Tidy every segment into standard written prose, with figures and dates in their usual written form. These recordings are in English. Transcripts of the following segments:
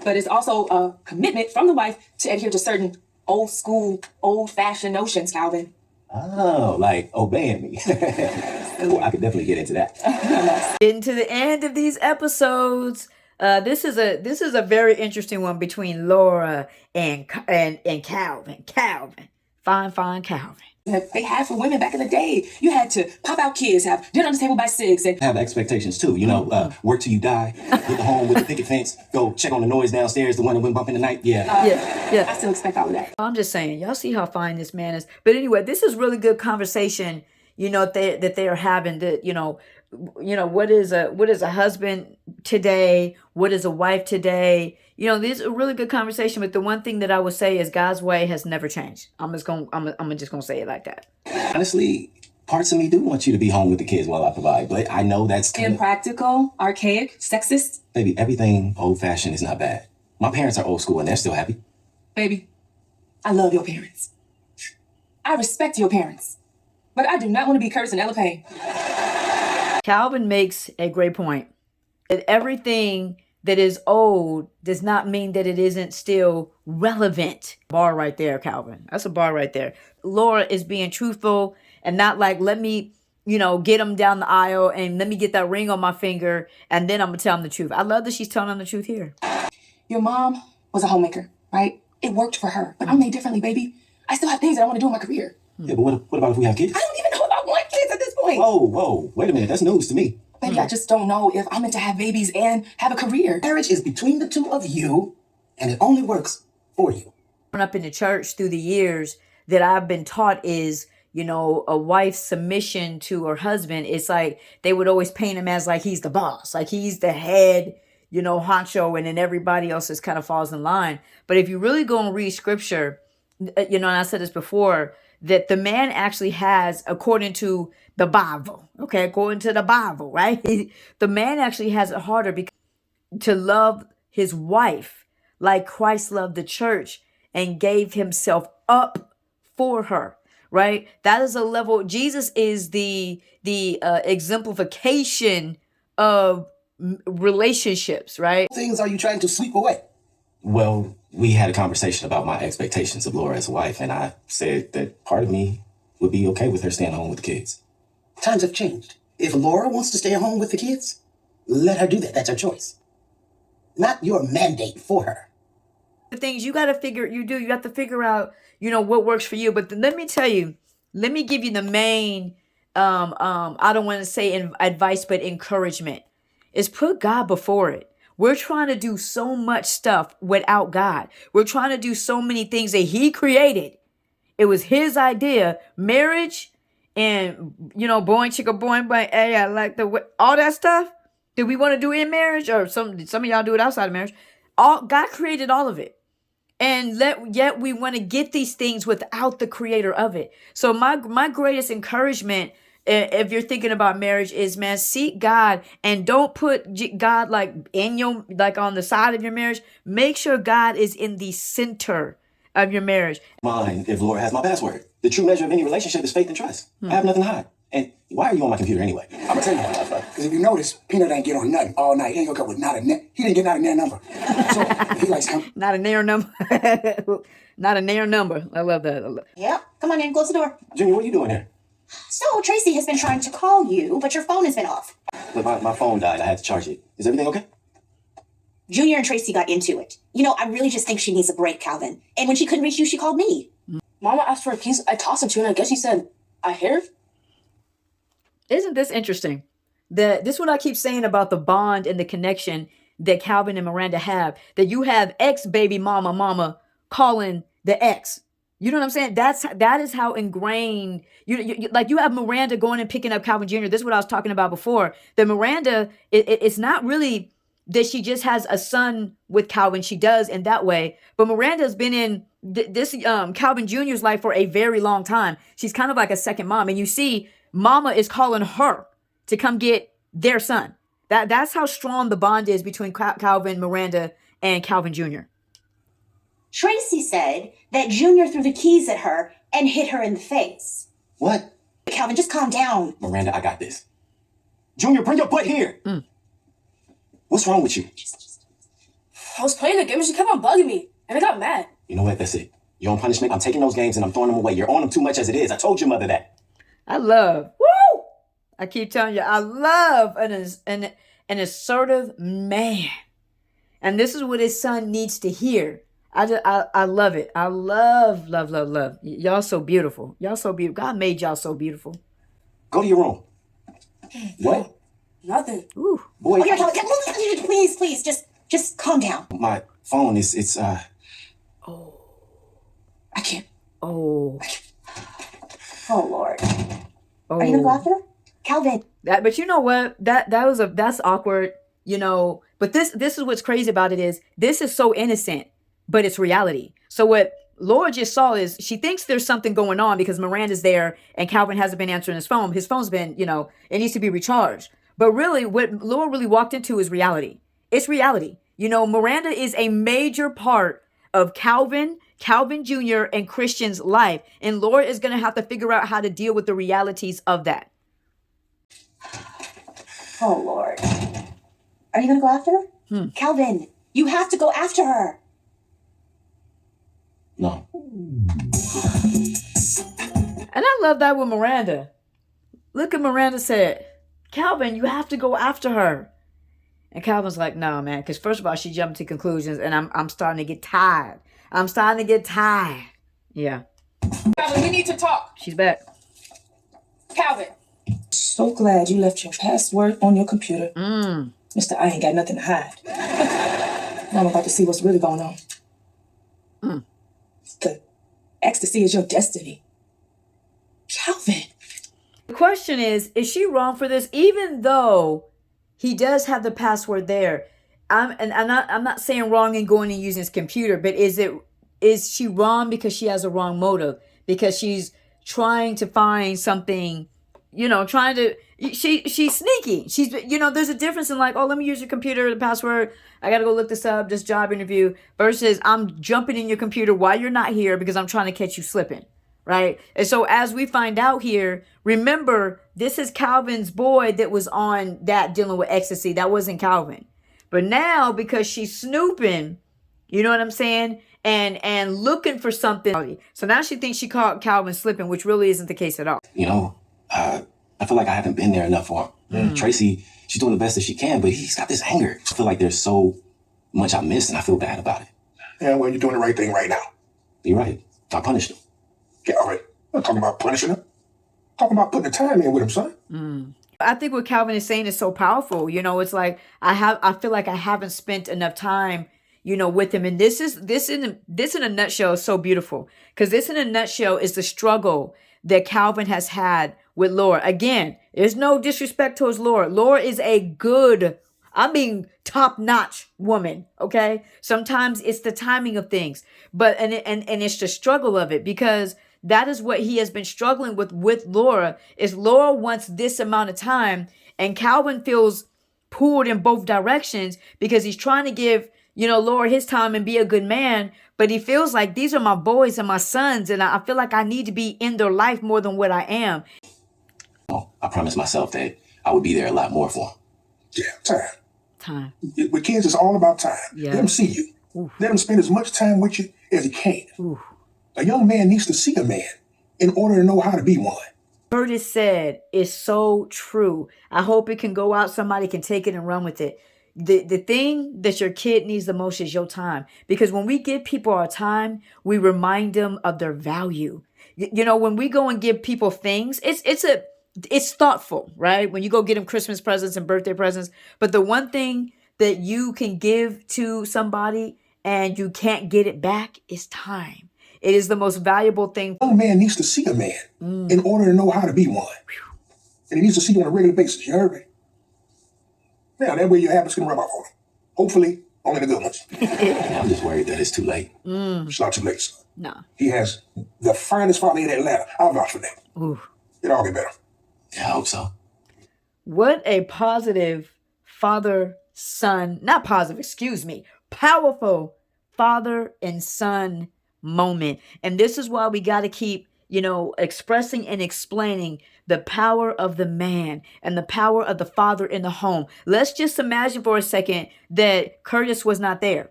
but it's also a commitment from the wife to adhere to certain old school, old-fashioned notions, Calvin. Oh, like obeying me. Well, I could definitely get into that. Getting to the end of these episodes. This is a very interesting one between Laura and Calvin. Fine Calvin. That they had for women back in the day. You had to pop out kids, have dinner on the table by 6, and Have expectations too, work till you die, get home with the picket fence, go check on the noise downstairs, the one that went bump in the night. Yeah. I still expect all of that. I'm just saying, y'all see how fine this man is. But anyway, this is really good conversation, that they are having. That what is a husband today? What is a wife today? This is a really good conversation. But the one thing that I would say is God's way has never changed. I'm just gonna say it like that. Honestly, parts of me do want you to be home with the kids while I provide, but I know that's Impractical, archaic, sexist. Baby, everything old-fashioned is not bad. My parents are old school and they're still happy. Baby, I love your parents. I respect your parents. But I do not want to be cursed in Ella Payne. Calvin makes a great point. That everything that is old does not mean that it isn't still relevant. Bar right there, Calvin. That's a bar right there. Laura is being truthful and not like, let me, get him down the aisle and let me get that ring on my finger and then I'm going to tell him the truth. I love that she's telling him the truth here. Your mom was a homemaker, right? It worked for her. But I'm made differently, baby. I still have things that I want to do in my career. Yeah, but what about if we have kids? I don't even know if I want kids at this point. Whoa, wait a minute. That's news to me. Baby, I just don't know if I'm meant to have babies and have a career. Marriage is between the two of you, and it only works for you. Growing up in the church through the years that I've been taught is, a wife's submission to her husband. It's like they would always paint him as like he's the boss, like he's the head, honcho, and then everybody else just kind of falls in line. But if you really go and read scripture, and I said this before, that the man actually has, according to the Bible, according to the Bible, right? The man actually has it harder to love his wife like Christ loved the church and gave himself up for her, right? That is a level. Jesus is the exemplification of relationships, right? Things are you trying to sweep away? Well, we had a conversation about my expectations of Laura as a wife, and I said that part of me would be okay with her staying home with the kids. Times have changed. If Laura wants to stay at home with the kids, let her do that. That's her choice. Not your mandate for her. The things you got to you have to figure out, what works for you. But let me tell you, let me give you the main, I don't want to say advice, but encouragement is put God before it. We're trying to do so much stuff without God. We're trying to do so many things that he created. It was his idea. Marriage and, boy, chicka, boy, hey, I like all that stuff. Do we want to do in marriage? Or some of y'all do it outside of marriage. God created all of it. And yet we want to get these things without the creator of it. So my greatest encouragement, if you're thinking about marriage, is, man, seek God and don't put God like on the side of your marriage. Make sure God is in the center of your marriage. Mine, if Laura has my password. The true measure of any relationship is faith and trust. I have nothing to hide. And why are you on my computer anyway? I'm gonna tell you why, because if you notice, Peanut ain't get on nothing all night. He ain't gonna come with not a net. He didn't get not a net number. So he likes him. Not a nair number. Not a nair number. I love that. Yep. Come on in. Close the door. Junior, what are you doing here? So, Tracy has been trying to call you, but your phone has been off. Look, my phone died. I had to charge it. Is everything okay? Junior and Tracy got into it. I really just think she needs a break, Calvin. And when she couldn't reach you, she called me. Mama asked for a piece. I tossed it to her, and I guess she said, I hear. Isn't this interesting? This is what I keep saying about the bond and the connection that Calvin and Miranda have. That you have ex-baby mama calling the ex. You know what I'm saying? That is how ingrained you have Miranda going and picking up Calvin Jr. This is what I was talking about before. That Miranda, it's not really that she just has a son with Calvin. She does in that way. But Miranda's been in this Calvin Jr.'s life for a very long time. She's kind of like a second mom. And you see, Mama is calling her to come get their son. That's how strong the bond is between Calvin, Miranda, and Calvin Jr. Tracy said that Junior threw the keys at her and hit her in the face. What? Calvin, just calm down. Miranda, I got this. Junior, bring your butt here. What's wrong with you? I was playing the game and she kept on bugging me, and I got mad. You know what? That's it. You're on punishment. I'm taking those games and I'm throwing them away. You're on them too much as it is. I told your mother that. I love, woo! I keep telling you, I love an assertive man. And this is what his son needs to hear. I love it. I love. Y'all so beautiful. Y'all so beautiful. God made y'all so beautiful. Go to your room. What? Nothing. Ooh. Boy, Okay, please, just calm down. my phone is I can't. Oh. Oh Lord. Oh. Are you gonna go after her? Calvin. But you know what? That's awkward, you know. But this is what's crazy about it is this is so innocent, but it's reality. So what Laura just saw is she thinks there's something going on because Miranda's there and Calvin hasn't been answering his phone. His phone's been, you know, it needs to be recharged. But really, what Laura really walked into is reality. It's reality. You know, Miranda is a major part of Calvin Jr. and Christian's life. And Laura is going to have to figure out how to deal with the realities of that. Oh Lord. Are you gonna go after her? Calvin, you have to go after her. no. And I love that with Miranda. Look at Miranda said, Calvin, you have to go after her. And Calvin's like, no, man. Because first of all, she jumped to conclusions and I'm starting to get tired. Yeah, Calvin, we need to talk. she's back. Calvin. So glad you left your password on your computer. Mister, I ain't got nothing to hide. Now I'm about to see what's really going on. The ecstasy is your destiny. Calvin. The question is she wrong for this? Even though he does have the password there, I'm not saying wrong in going and using his computer, but is she wrong because she has a wrong motive? Because she's trying to find something, you know, she's sneaky. She's, you know, there's a difference in like, oh, let me use your computer, the password. I got to go look this up, this job interview, versus I'm jumping in your computer while you're not here because I'm trying to catch you slipping. Right. And so as we find out here, remember, this is Calvin's boy that was on that dealing with ecstasy. That wasn't Calvin. But now because she's snooping, you know what I'm saying? And looking for something. So now she thinks she caught Calvin slipping, which really isn't the case at all. You know, I feel like I haven't been there enough for him. Tracy, she's doing the best that she can, but he's got this anger. I feel like there's so much I missed and I feel bad about it. Yeah, well, you're doing the right thing right now. You're right. I punished him. Yeah, all right. I'm not talking about punishing him. I'm talking about putting the time in with him, son. I think what Calvin is saying is so powerful. You know, it's like I feel like I haven't spent enough time, you know, with him. And this in a nutshell is so beautiful, because this in a nutshell is the struggle that Calvin has had with Laura. Again, there's no disrespect towards Laura. Laura is a good, I mean, top-notch woman. Okay, sometimes it's the timing of things, but and it's the struggle of it, because that is what he has been struggling with Laura. Is Laura wants this amount of time, and Calvin feels pulled in both directions because he's trying to give, you know, Laura his time and be a good man, but he feels like these are my boys and my sons, and I feel like I need to be in their life more than what I am. Oh, I promised myself that I would be there a lot more for him. Yeah, Time. With kids, it's all about time. Yeah. Let them see you. Let them spend as much time with you as he can. Ooh. A young man needs to see a man in order to know how to be one. Curtis said is so true. I hope it can go out. Somebody can take it and run with it. The thing that your kid needs the most is your time. Because when we give people our time, we remind them of their value. You know, when we go and give people things, it's thoughtful, right? When you go get them Christmas presents and birthday presents. But the one thing that you can give to somebody and you can't get it back is time. It is the most valuable thing. A young man needs to see a man in order to know how to be one. And he needs to see you on a regular basis. You heard me? Now, that way your habits can rub off on him. Hopefully, only the good ones. I'm just worried that it's too late. It's not too late, son. No. He has the finest father in Atlanta. I'll vouch for that. Ooh. It'll all get better. Yeah, I hope so. What a positive father-son, not positive, excuse me, powerful father and son moment. And this is why we got to keep, you know, expressing and explaining the power of the man and the power of the father in the home. Let's just imagine for a second that Curtis was not there.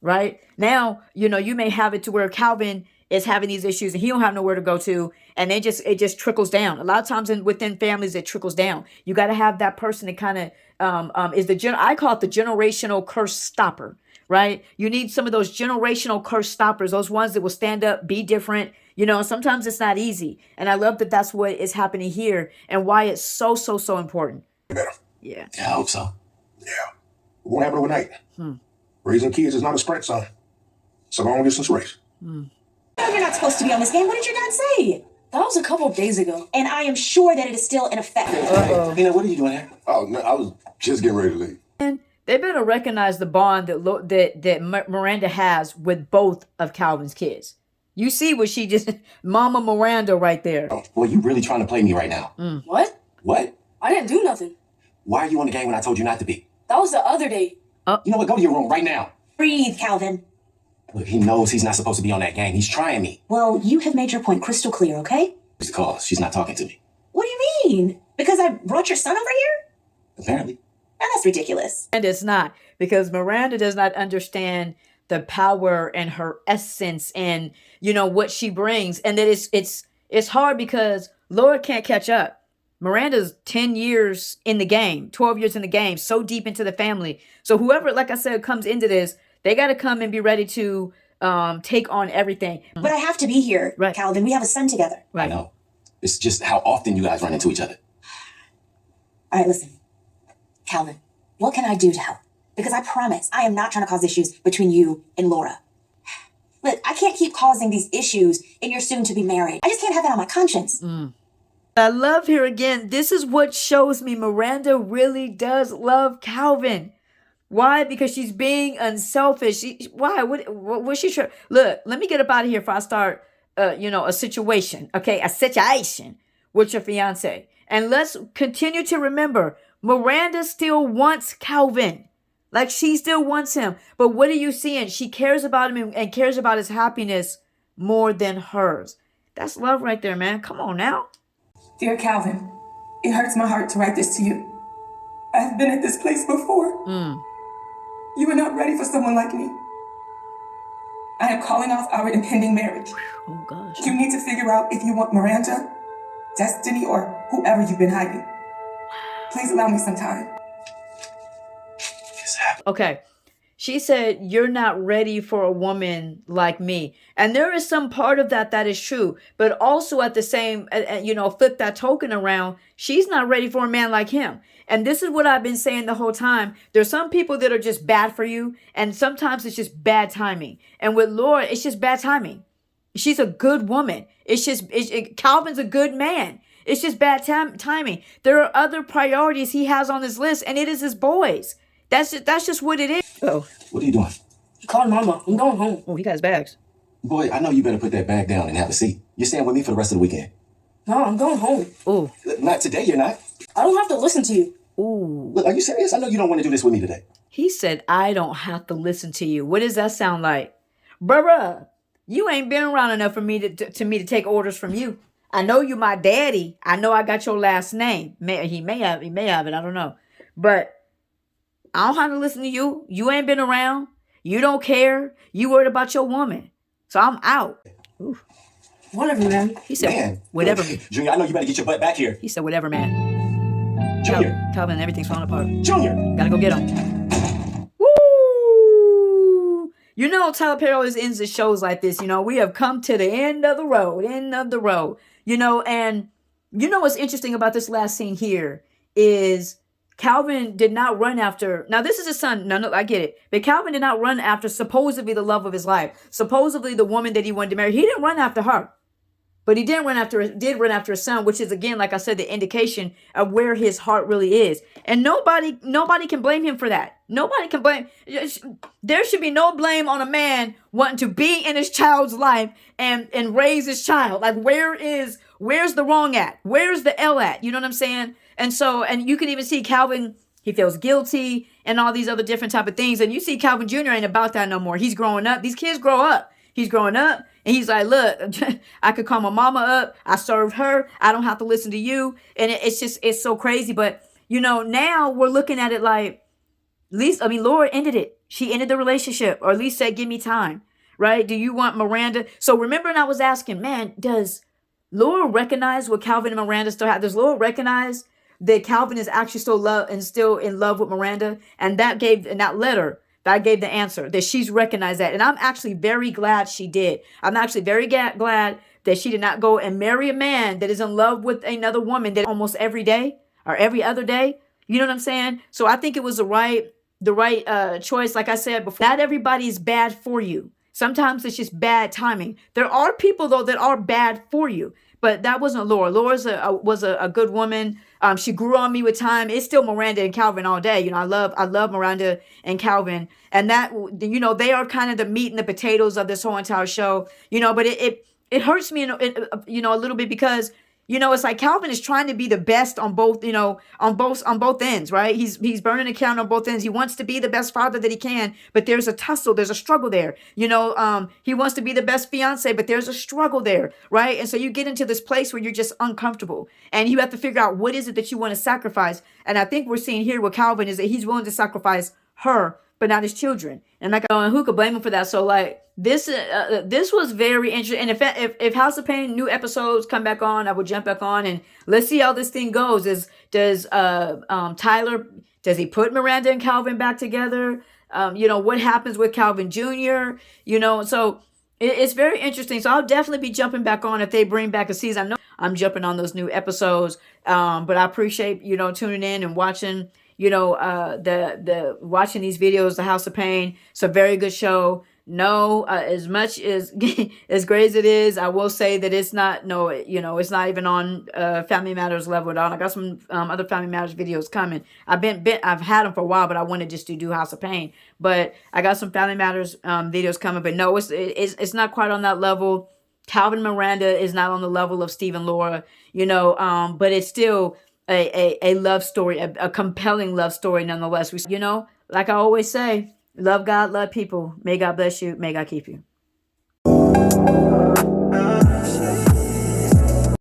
right? Now, you may have it to where Calvin is having these issues and he don't have nowhere to go to, and it just trickles down. A lot of times within families, it trickles down. You got to have that person that kind of is I call it the generational curse stopper, right? You need some of those generational curse stoppers, those ones that will stand up, be different. Sometimes it's not easy, and I love that that's what is happening here and why it's so important. Better. Yeah. Yeah, I hope so. Yeah. It won't happen overnight. Raising kids is not a sprint, son. It's a long distance race. No, you're not supposed to be on this game. What did your dad say? That was a couple of days ago. And I am sure that it is still in effect. What are you doing here? Oh, no, I was just getting ready to leave. And they better recognize the bond that Miranda has with both of Calvin's kids. You see what she just, Mama Miranda right there. Boy, you really trying to play me right now. What? What? I didn't do nothing. Why are you on the game when I told you not to be? That was the other day. You know what? Go to your room right now. Breathe, Calvin. Look, he knows he's not supposed to be on that game. He's trying me. Well, you have made your point crystal clear, okay? It's because she's not talking to me. What do you mean? Because I brought your son over here? Apparently. And that's ridiculous. And it's not, because Miranda does not understand the power and her essence and, what she brings. And that it's hard because Laura can't catch up. Miranda's 10 years in the game, 12 years in the game, so deep into the family. So whoever, like I said, comes into this, they got to come and be ready to take on everything. But I have to be here, Right. Calvin. We have a son together. I know. It's just how often you guys run into each other. All right, listen. Calvin, what can I do to help? Because I promise I am not trying to cause issues between you and Laura. Look, I can't keep causing these issues in your soon-to-be married. I just can't have that on my conscience. I love her again. This is what shows me Miranda really does love Calvin. Why? Because she's being unselfish. Why? What she trying? Look, let me get up out of here before I start, a situation. Okay, a situation with your fiance. And let's continue to remember, Miranda still wants Calvin. Like, she still wants him. But what are you seeing? She cares about him and cares about his happiness more than hers. That's love right there, man. Come on now. Dear Calvin, it hurts my heart to write this to you. I've been at this place before. You are not ready for someone like me. I am calling off our impending marriage. Oh, gosh. You need to figure out if you want Miranda, Destiny, or whoever you've been hiding. Please allow me some time. Okay. She said, you're not ready for a woman like me. And there is some part of that is true. But also at the same, flip that token around, she's not ready for a man like him. And this is what I've been saying the whole time. There's some people that are just bad for you. And sometimes it's just bad timing. And with Laura, it's just bad timing. She's a good woman. Calvin's a good man. It's just bad timing. There are other priorities he has on his list, and it is his boys. That's just what it is. Oh, What are you doing? Call Mama. I'm going home. he got his bags. Boy, I know you better put that bag down and have a seat. You're staying with me for the rest of the weekend. No, I'm going home. Oh, Not today, you're not. I don't have to listen to you. ooh. Look, are you serious? I know you don't want to do this with me today. He said, I don't have to listen to you. What does that sound like? Bruh, you ain't been around enough for me to take orders from you. I know you my daddy. I know I got your last name. He may have it. I don't know. But I don't have to listen to you. You ain't been around. You don't care. You worried about your woman. So I'm out. Ooh. Whatever, man. He said, Man. whatever. Junior, I know you better get your butt back here. He said, whatever, man. Junior. Calvin, everything's falling apart. Junior. Gotta go get him. Woo! Tyler Perry always ends his shows like this. We have come to the end of the road. And what's interesting about this last scene here is Calvin did not run after. Now, this is his son. No, I get it. But Calvin did not run after supposedly the love of his life, supposedly the woman that he wanted to marry. He didn't run after her. But he did run after his son, which is, again, like I said, the indication of where his heart really is. And nobody can blame him for that. Nobody can blame. There should be no blame on a man wanting to be in his child's life and raise his child. Like, where's the wrong at? Where's the L at? You know what I'm saying? And you can even see Calvin, he feels guilty and all these other different type of things. And you see Calvin Jr. ain't about that no more. He's growing up. These kids grow up. He's growing up and he's like, look, I could call my mama up. I served her. I don't have to listen to you. And it's so crazy. But, now we're looking at it like, least, I mean, Laura ended it. She ended the relationship, or at least said, give me time, right? Do you want Miranda? So remember, and I was asking, man, does Laura recognize what Calvin and Miranda still have? Does Laura recognize that Calvin is actually still in love with Miranda? And that gave, in that letter, that gave the answer that she's recognized that. And I'm actually very glad she did. I'm actually very glad that she did not go and marry a man that is in love with another woman that almost every day or every other day. You know what I'm saying? So I think it was the right choice. Like I said before, not everybody is bad for you. Sometimes it's just bad timing. There are people though that are bad for you, but that wasn't Laura. Laura's was a good woman. She grew on me with time. It's still Miranda and Calvin all day. You know, I love Miranda and Calvin, and that, you know, they are kind of the meat and the potatoes of this whole entire show. You know, but it hurts me, you know, a little bit because, you know, it's like Calvin is trying to be the best on both, you know, on both ends, right? He's burning a candle on both ends. He wants to be the best father that he can, but there's a tussle, there's a struggle there. You know, he wants to be the best fiance, but there's a struggle there, right? And so you get into this place where you're just uncomfortable, and you have to figure out what is it that you want to sacrifice. And I think we're seeing here with Calvin is that he's willing to sacrifice her, but not his children. And like, and who could blame him for that? So like, this was very interesting. And if House of Payne new episodes come back on, I would jump back on and let's see how this thing goes. Does Tyler, does he put Miranda and Calvin back together? You know, what happens with Calvin Jr.? You know, so it's very interesting. So I'll definitely be jumping back on if they bring back a season. I know I'm jumping on those new episodes, but I appreciate, you know, tuning in and watching. You know, the watching these videos, The House of Payne. It's a very good show. No, as much as as great as it is, I will say that it's not. No, you know, it's not even on Family Matters level at all. I got some other Family Matters videos coming. I've had them for a while, but I wanted just to do House of Payne. But I got some Family Matters videos coming. But no, it's not quite on that level. Calvin Miranda is not on the level of Steve and Laura. You know, but it's still a love story, a compelling love story nonetheless. You know, like I always say, love God, love people. May God bless you. May God keep you.